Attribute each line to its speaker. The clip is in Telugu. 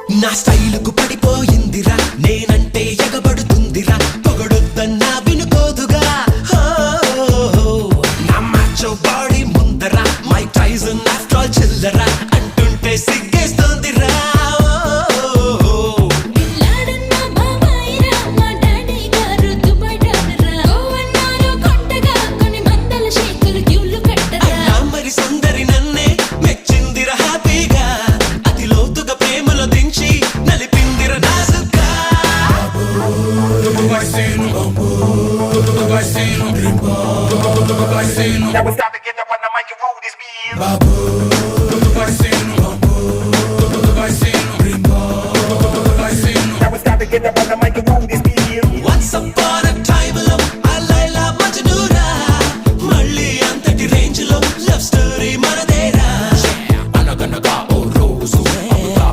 Speaker 1: నా స్టైలుకు పడిపోయిందిరా, నేనంటే ఎగబడుతుందిరా, పొగడొద్దన్నా వినుకోదుగా. నా మాచో బాడీ ముందరా, మైక్ టైసన్ ఆఫ్టర్ ఆల్ చిల్లరా అంటుంటే సిగ్గేస్తోందిరా. మరి సుందరి నన్నే మెచ్చిందిరా హ్యాపీగా, అతి లోతుగా ప్రేమలో దించి నలిపిందిరా నాజుగా.
Speaker 2: Now it's time to get up on the mic and roll this beat.